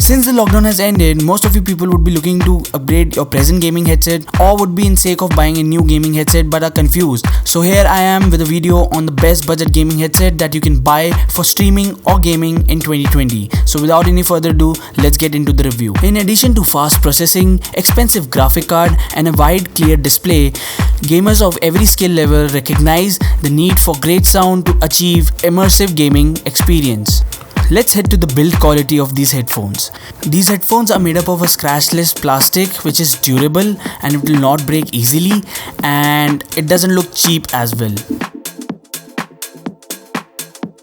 Since the lockdown has ended, most of you people would be looking to upgrade your present gaming headset or would be in sake of buying a new gaming headset but are confused. So here I am with a video on the best budget gaming headset that you can buy for streaming or gaming in 2020. So without any further ado, let's get into the review. In addition to fast processing, expensive graphic card and a wide clear display, gamers of every skill level recognize the need for great sound to achieve immersive gaming experience. Let's head to the build quality of these headphones. These headphones are made up of a scratchless plastic which is durable and it will not break easily, and it doesn't look cheap as well.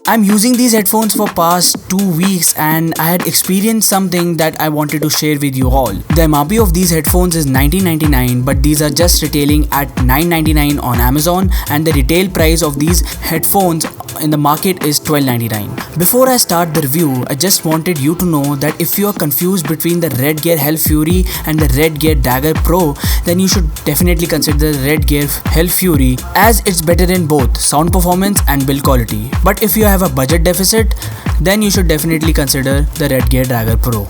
I'm using these headphones for past 2 weeks and I had experienced something that I wanted to share with you all. The MRP of these headphones is $19.99, but these are just retailing at $9.99 on Amazon, and the retail price of these headphones in the market is $12.99. Before I start the review, I just wanted you to know that if you are confused between the Red Gear Hell Fury and the Red Gear Dagger Pro, then you should definitely consider the Red Gear Hell Fury, as it's better in both sound performance and build quality. But if you have a budget deficit, then you should definitely consider the Red Gear Dagger Pro.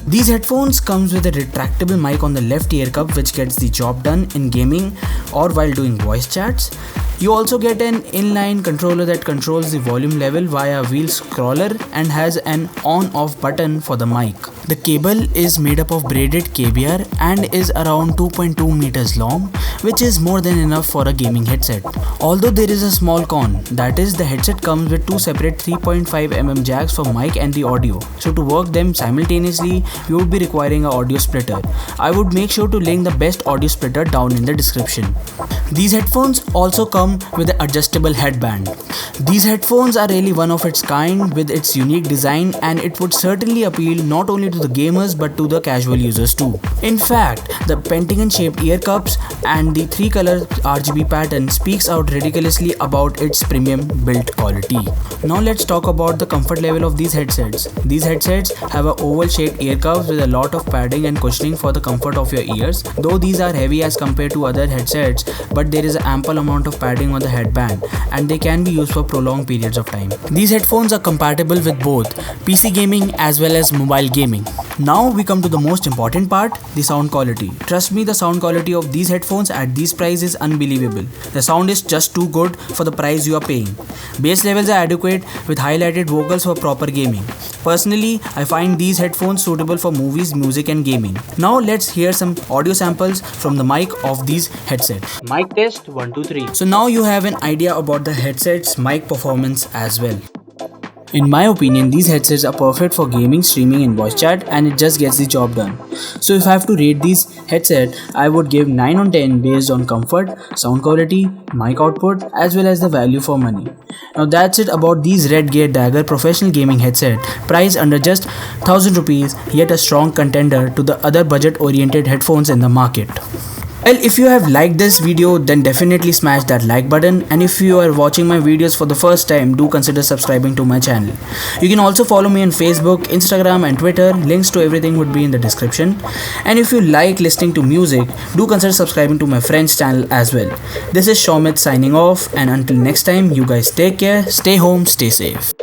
These headphones comes with a retractable mic on the left ear cup which gets the job done in gaming or while doing voice chats. You also get an inline controller that controls the volume level via wheel scroller and has an on-off button for the mic. The cable is made up of braided KBR and is around 2.2 meters long, which is more than enough for a gaming headset. Although there is a small con, that is the headset comes with two separate 3.5mm jacks for mic and the audio. So to work them simultaneously, you would be requiring an audio splitter. I would make sure to link the best audio splitter down in the description. These headphones also come with an adjustable headband. These headphones are really one of its kind with its unique design, and it would certainly appeal not only to the gamers but to the casual users too. In fact, the pentagon shaped ear cups and the 3-color RGB pattern speaks out ridiculously about its premium build quality. Now let's talk about the comfort level of these headsets. These headsets have a oval shaped ear cups with a lot of padding and cushioning for the comfort of your ears. Though these are heavy as compared to other headsets, but there is an ample amount of padding on the headband and they can be used for prolonged periods of time. These headphones are compatible with both PC gaming as well as mobile gaming. Now we come to the most important part, the sound quality. Trust me, the sound quality of these headphones at these prices is unbelievable. The sound is just too good for the price you are paying. Bass levels are adequate with highlighted vocals for proper gaming. Personally, I find these headphones suitable for movies, music and gaming. Now let's hear some audio samples from the mic of these headsets. Mic test 1 2 3. So now you have an idea about the headset's mic performance as well. In my opinion, these headsets are perfect for gaming, streaming and voice chat, and it just gets the job done. So if I have to rate these headset, I would give 9 on 10 based on comfort, sound quality, mic output as well as the value for money. Now that's it about these Red Gear Dagger professional gaming headset, priced under just 1000 rupees, yet a strong contender to the other budget oriented headphones in the market. Well, if you have liked this video, then definitely smash that like button, and if you are watching my videos for the first time, do consider subscribing to my channel. You can also follow me on Facebook, Instagram and Twitter. Links to everything would be in the description. And if you like listening to music, do consider subscribing to my friend's channel as well. This is Shomit signing off, and until next time, you guys take care, stay home, stay safe.